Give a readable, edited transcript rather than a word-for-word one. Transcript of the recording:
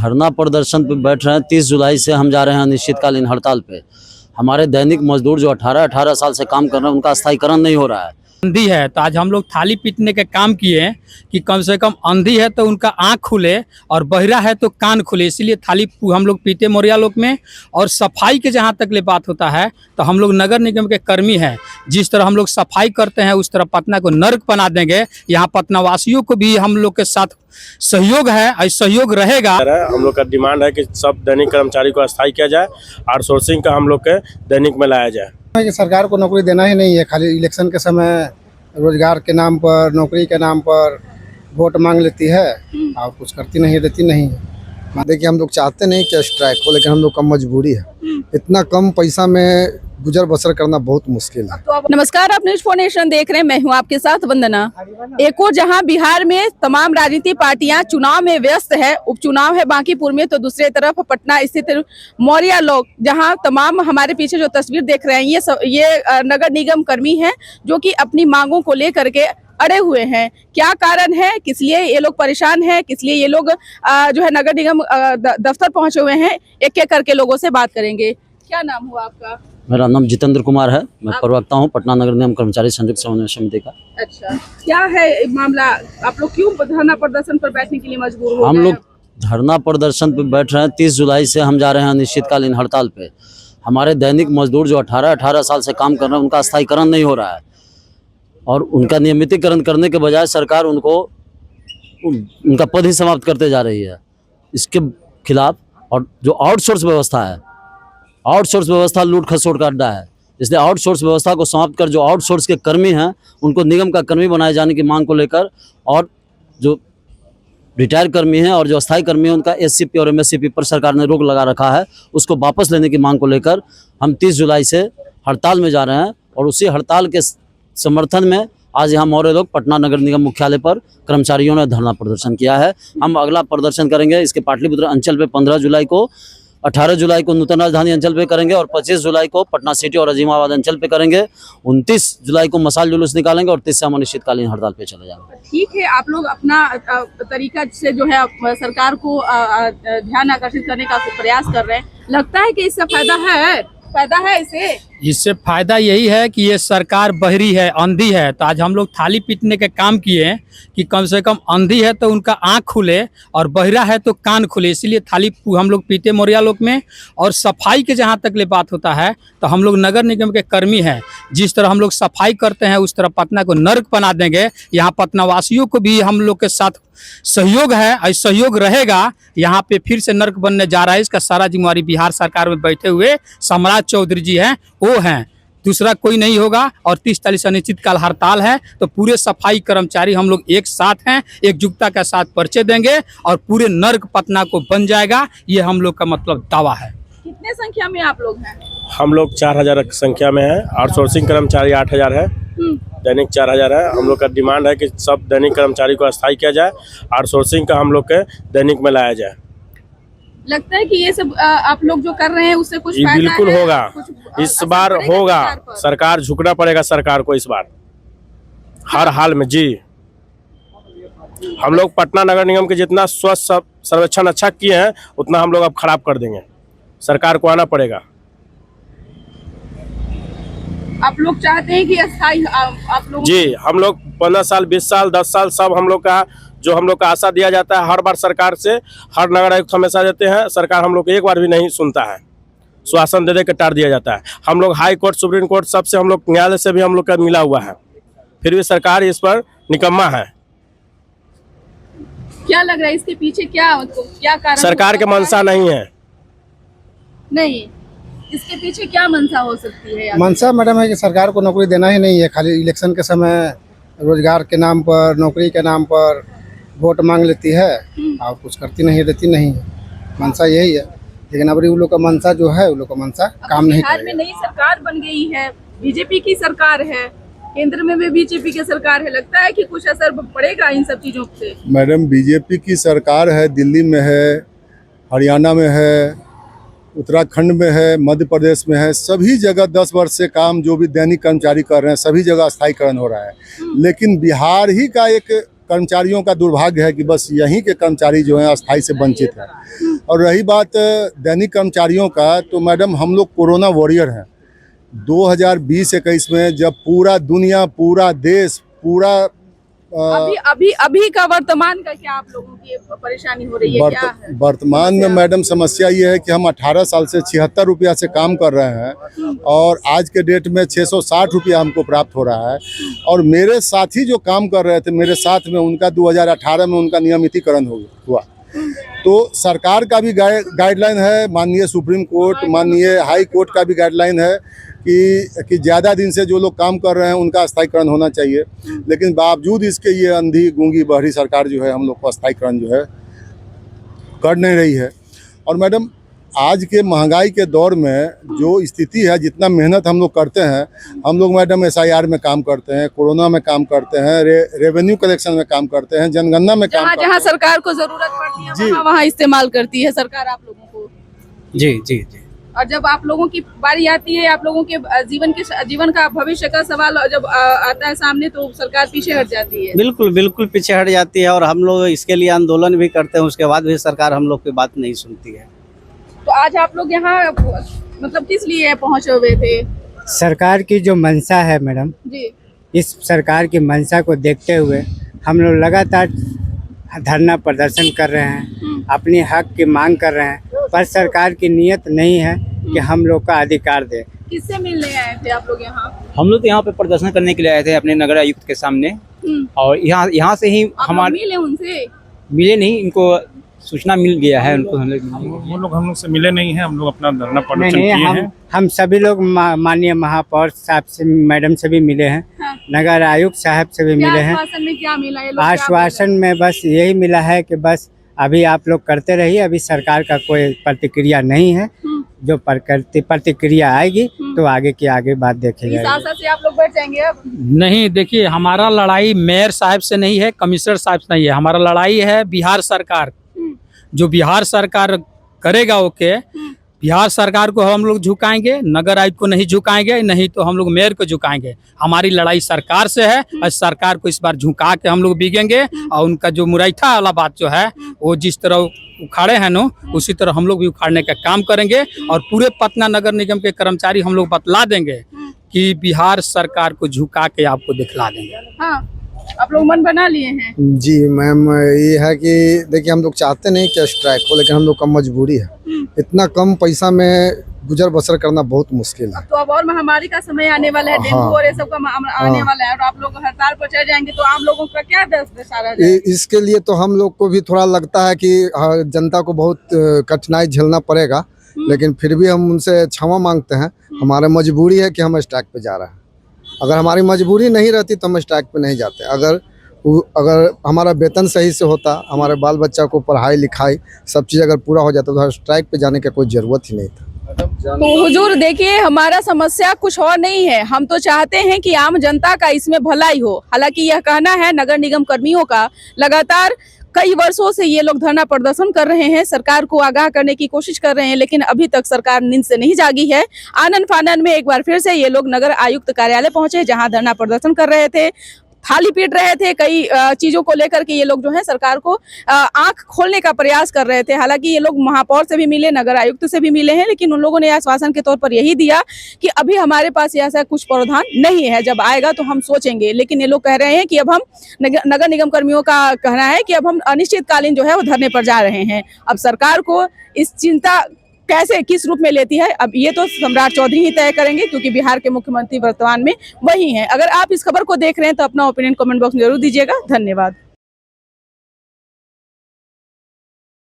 धरना प्रदर्शन पे बैठ रहे हैं। 30 जुलाई से हम जा रहे हैं अनिश्चितकालीन हड़ताल पे। हमारे दैनिक मजदूर जो 18-18 साल से काम कर रहे हैं उनका स्थायीकरण नहीं हो रहा है। अंधी है तो आज हम लोग थाली पीटने के काम किए कि कम से कम अंधी है तो उनका आँख खुले और बहिरा है तो कान खुले, इसीलिए थाली हम लोग पीटे मोरिया लोग में। और सफाई के जहाँ तक ले बात होता है तो हम लोग नगर निगम के कर्मी हैं, जिस तरह हम लोग सफाई करते हैं उस तरह पटना को नर्क बना देंगे। यहाँ पटना वासियों को भी हम लोग के साथ सहयोग है और सहयोग रहेगा। हम लोग का डिमांड है कि सब दैनिक कर्मचारी को अस्थायी किया जाए, आउटसोर्सिंग का हम लोग के दैनिक में लाया जाए। कि सरकार को नौकरी देना ही नहीं है, खाली इलेक्शन के समय रोजगार के नाम पर, नौकरी के नाम पर वोट मांग लेती है और कुछ करती नहीं है, देती नहीं है। देखिए, हम लोग चाहते नहीं कि स्ट्राइक हो, लेकिन हम लोग का मजबूरी है। इतना कम पैसा में गुजर बसर करना बहुत मुश्किल है। नमस्कार, आप न्यूज़ 4 नेशन देख रहे हैं। मैं हूं आपके साथ वंदना। एक और जहां बिहार में तमाम राजनीतिक पार्टियां चुनाव में व्यस्त है, उपचुनाव है बांकीपुर में, तो दूसरी तरफ पटना स्थित मौर्या लोग, जहां तमाम हमारे पीछे जो तस्वीर देख रहे हैं ये नगर निगम कर्मी हैं जो कि अपनी मांगों को लेकर के अड़े हुए हैं। क्या कारण है, किस लिए ये लोग परेशान हैं, किस लिए ये लोग जो है नगर निगम दफ्तर पहुंचे हुए हैं, एक एक करके लोगों से बात करेंगे। क्या नाम हुआ आपका? मेरा नाम जितेंद्र कुमार है। मैं प्रवक्ता हूँ पटना नगर निगम कर्मचारी संयुक्त समन्वय समिति का। अच्छा, क्या है मामला? आप लोग क्यों धरना प्रदर्शन पर बैठने के लिए मजबूर हो? हम लोग धरना प्रदर्शन पे बैठ रहे हैं। 30 जुलाई से हम जा रहे हैं अनिश्चितकालीन हड़ताल पे। हमारे दैनिक मजदूर जो 18-18 साल से काम कर रहे हैं उनका स्थायीकरण नहीं हो रहा है और उनका नियमितीकरण करने के बजाय सरकार उनका पद ही समाप्त करते जा रही है। इसके खिलाफ, और जो आउटसोर्स व्यवस्था है, आउटसोर्स व्यवस्था लूट खसोट का अड्डा है, इसलिए आउटसोर्स व्यवस्था को समाप्त कर जो आउटसोर्स के कर्मी हैं उनको निगम का कर्मी बनाए जाने की मांग को लेकर, और जो रिटायर कर्मी हैं और जो अस्थायी कर्मी हैं उनका एससीपी और एमएससीपी पर सरकार ने रोक लगा रखा है, उसको वापस लेने की मांग को लेकर हम 30 जुलाई से हड़ताल में जा रहे हैं। और उसी हड़ताल के समर्थन में आज यहाँ मौर्य लोग पटना नगर निगम मुख्यालय पर कर्मचारियों ने धरना प्रदर्शन किया है। हम अगला प्रदर्शन करेंगे इसके पाटलिपुत्र अंचल पे 15 जुलाई को, 18 जुलाई को नूतन राजधानी अंचल पे करेंगे और 25 जुलाई को पटना सिटी और अजीमाबाद अंचल पे करेंगे। 29 जुलाई को मसाल जुलूस निकालेंगे और 30 से हम अनिश्चितकालीन हड़ताल पे चले जाएंगे। ठीक है, आप लोग अपना तरीका से जो है सरकार को ध्यान आकर्षित करने का प्रयास कर रहे हैं। लगता है कि इससे फायदा है इससे फायदा यही है कि ये सरकार बहरी है, अंधी है, तो आज हम लोग थाली पीटने के काम किए कि कम से कम अंधी है तो उनका आँख खुले और बहिरा है तो कान खुले, इसीलिए थाली हम लोग पीटे मोरिया लोग में। और सफाई के जहाँ तक ले बात होता है तो हम लोग नगर निगम के कर्मी हैं, जिस तरह हम लोग सफाई करते हैं उस तरह पटना को नर्क बना देंगे। यहाँ पटना वासियों को भी हम लोग के साथ सहयोग है और सहयोग रहेगा। यहाँ पे फिर से नर्क बनने जा रहा है, इसका सारा जिम्मेवारी बिहार सरकार में बैठे हुए सम्राट चौधरी जी हैं, वो हैं, दूसरा कोई नहीं होगा। और 30-40 अनिश्चितकाल हड़ताल है तो पूरे सफाई कर्मचारी हम लोग एक साथ हैं, एकजुटता के साथ पर्चे देंगे और पूरे नर्क पटना को बन जाएगा। ये हम लोग का मतलब दावा है। कितने संख्या में आप लोग हैं? हम लोग 4000 संख्या में है, आउटसोर्सिंग कर्मचारी 8000 है, दैनिक 4000 है। हम लोग का डिमांड है कि सब दैनिक कर्मचारी को अस्थायी किया जाए, आउटसोर्सिंग का हम लोग के दैनिक में लाया जाए। लगता है कि ये सब आप लोग जो कर रहे हैं उससे कुछ फायदा बिल्कुल है? होगा, इस बार होगा। सरकार झुकना पड़ेगा सरकार को इस बार हर हाल में। जी, हम लोग पटना नगर निगम के जितना स्वच्छ सर्वेक्षण अच्छा किए हैं उतना हम लोग अब खराब कर देंगे। सरकार को आना पड़ेगा। आप लोग चाहते हैं कि अस्थायी आप लोग? जी, हम लोग 15 साल 20 साल 10 साल सब हम लोग का जो हम लोग का आशा दिया जाता है हर बार सरकार से, हर नगर आयुक्त हमेशा देते हैं, सरकार हम लोग को एक बार भी नहीं सुनता है, श्वासन दे के टार दिया जाता है। हम लोग हाई कोर्ट, सुप्रीम कोर्ट, सबसे हम लोग न्यायालय से भी हम लोग का मिला हुआ है, फिर भी सरकार इस पर निकम्मा है। क्या लग रहा है इसके पीछे क्या कारण? सरकार के मंशा नहीं है। नहीं, इसके पीछे क्या मंशा हो सकती है? मंशा मैडम है कि सरकार को नौकरी देना ही नहीं है, खाली इलेक्शन के समय रोजगार के नाम पर, नौकरी के नाम पर वोट मांग लेती है और कुछ करती नहीं है, देती नहीं है। मंशा यही है, लेकिन अब वो लोग का मंशा जो है, वो लोग का मंशा काम नहीं करेगा। बिहार में नई सरकार बन गई है, बीजेपी की सरकार है, केंद्र में भी बीजेपी की सरकार है। लगता है कि कुछ असर पड़ेगा इन सब चीजों से? मैडम, बीजेपी की सरकार है, दिल्ली में है, हरियाणा में है, उत्तराखंड में है, मध्य प्रदेश में है, सभी जगह 10 वर्ष से काम जो भी दैनिक कर्मचारी कर रहे हैं सभी जगह स्थायीकरण हो रहा है। लेकिन बिहार ही का एक कर्मचारियों का दुर्भाग्य है कि बस यहीं के कर्मचारी जो हैं अस्थाई से वंचित हैं। और रही बात दैनिक कर्मचारियों का, तो मैडम हम लोग कोरोना वॉरियर हैं। 2020-21 में जब पूरा दुनिया, पूरा देश, पूरा अभी का वर्तमान का क्या आप लोगों की परेशानी हो रही है, क्या है? वर्तमान में मैडम समस्या ये है कि हम 18 साल से 76 रुपया से काम कर रहे हैं और आज के डेट में 660 रुपया हमको प्राप्त हो रहा है। और मेरे साथी जो काम कर रहे थे मेरे साथ में, उनका 2018 में उनका नियमितीकरण हुआ। तो सरकार का भी गाइडलाइन है, माननीय सुप्रीम कोर्ट, माननीय हाई कोर्ट का भी गाइडलाइन है कि ज़्यादा दिन से जो लोग काम कर रहे हैं उनका स्थायीकरण होना चाहिए। लेकिन बावजूद इसके ये अंधी गूंगी बहरी सरकार जो है हम लोग को स्थायीकरण जो है कर नहीं रही है। और मैडम आज के महंगाई के दौर में जो स्थिति है, जितना मेहनत हम लोग करते हैं, हम लोग मैडम SIR में काम करते हैं, कोरोना में काम करते हैं, रेवेन्यू कलेक्शन में काम करते हैं, जनगणना में काम करते हैं। जहाँ सरकार को जरूरत पड़ती है वहाँ इस्तेमाल करती है सरकार आप लोगों को। जी जी जी। और जब आप लोगों की बारी आती है, आप लोगों के जीवन का भविष्य का सवाल जब आता है सामने, तो सरकार पीछे हट जाती है। बिल्कुल बिल्कुल पीछे हट जाती है। और हम लोग इसके लिए आंदोलन भी करते हैं, उसके बाद भी सरकार हम लोग की बात नहीं सुनती है। तो आज आप लोग यहाँ मतलब किस लिए पहुँचे हुए थे? सरकार की जो मंशा है मैडम जी, इस सरकार की मंशा को देखते हुए हम लोग लगातार धरना प्रदर्शन कर रहे हैं, अपने हक की मांग कर रहे हैं, पर सरकार की नीयत नहीं है कि हम लोग का अधिकार दे। किससे मिलने आए थे आप लोग यहाँ? हम लोग तो यहाँ पे प्रदर्शन करने के लिए आए थे अपने नगर आयुक्त के सामने। और यहाँ से ही हमारे मिले उनसे? मिले नहीं, इनको सूचना मिल गया है उनको। वो लोग हम लोग से मिले नहीं हैं, हम लोग अपना धरना प्रदर्शन नहीं, किए हैं। हम सभी लोग माननीय महापौर साहब से, मैडम से भी मिले हैं, हाँ। नगर आयुक्त साहब से भी मिले हैं। आश्वासन में क्या मिला? ये लोग आश्वासन में बस यही मिला है कि बस अभी आप लोग करते रहिए, अभी सरकार का कोई प्रतिक्रिया नहीं है। जो प्रतिक्रिया आएगी तो आगे की आगे बात देखी इस जाएगी। आशा से आप लोग बैठ जाएंगे अब? नहीं, देखिए हमारा लड़ाई मेयर साहब से नहीं है, कमिश्नर साहब से नहीं है, हमारा लड़ाई है बिहार सरकार। जो बिहार सरकार करेगा ओके, बिहार सरकार को हम लोग झुकाएंगे, नगर आयुक्त को नहीं झुकाएंगे, नहीं तो हम लोग मेयर को झुकाएंगे। हमारी लड़ाई सरकार से है और सरकार को इस बार झुका के हम लोग बिकेंगे। और उनका जो मुरैठा वाला बात जो है वो जिस तरह उखाड़े हैं नो, उसी तरह हम लोग भी उखाड़ने का काम करेंगे। और पूरे पटना नगर निगम के कर्मचारी हम लोग बतला देंगे कि बिहार सरकार को झुका के आपको दिखला देंगे। हाँ, आप लोग मन बना लिए हैं? जी मैम, ये है कि देखिए हम लोग चाहते नहीं कि स्ट्राइक हो, लेकिन हम लोग का मजबूरी है। इतना कम पैसा में गुजर बसर करना बहुत मुश्किल है। तो अब और महामारी का समय आने वाला है, डेंगू और ये सब का आने वाला है, और आप लोग हड़ताल पर चढ़ जाएंगे तो आम लोगों का क्या दशा रह जाएगी? इसके लिए तो हम लोग को भी थोड़ा लगता है कि जनता को बहुत कठिनाई झेलना पड़ेगा, लेकिन फिर भी हम उनसे क्षमा मांगते हैं। हमारा मजबूरी है कि हम स्ट्राइक पे जा रहे हैं। अगर हमारी मजबूरी नहीं रहती तो हम स्ट्राइक पे नहीं जाते। अगर हमारा वेतन सही से होता, हमारे बाल बच्चा को पढ़ाई लिखाई सब चीज़ अगर पूरा हो जाता तो स्ट्राइक पे जाने की कोई ज़रूरत ही नहीं था। तो हुजूर देखिए, हमारा समस्या कुछ और नहीं है, हम तो चाहते हैं कि आम जनता का इसमें भलाई हो। हालांकि यह कहना है नगर निगम कर्मियों का, लगातार कई वर्षों से ये लोग धरना प्रदर्शन कर रहे हैं, सरकार को आगाह करने की कोशिश कर रहे हैं, लेकिन अभी तक सरकार नींद से नहीं जागी है। आनन फानन में एक बार फिर से ये लोग नगर आयुक्त कार्यालय पहुंचे, जहां धरना प्रदर्शन कर रहे थे, थाली पीट रहे थे। कई चीजों को लेकर के ये लोग जो है सरकार को आंख खोलने का प्रयास कर रहे थे। हालांकि ये लोग महापौर से भी मिले, नगर आयुक्त से भी मिले हैं, लेकिन उन लोगों ने आश्वासन के तौर पर यही दिया कि अभी हमारे पास ऐसा कुछ प्रावधान नहीं है, जब आएगा तो हम सोचेंगे। लेकिन ये लोग कह रहे हैं कि अब हम नगर निगम कर्मियों का कहना है कि अब हम अनिश्चितकालीन जो है वो धरने पर जा रहे हैं। अब सरकार को इस चिंता कैसे, किस रूप में लेती है, अब ये तो सम्राट चौधरी ही तय करेंगे, क्योंकि बिहार के मुख्यमंत्री वर्तमान में वही हैं। अगर आप इस खबर को देख रहे हैं तो अपना ओपिनियन कमेंट बॉक्स में जरूर दीजिएगा। धन्यवाद।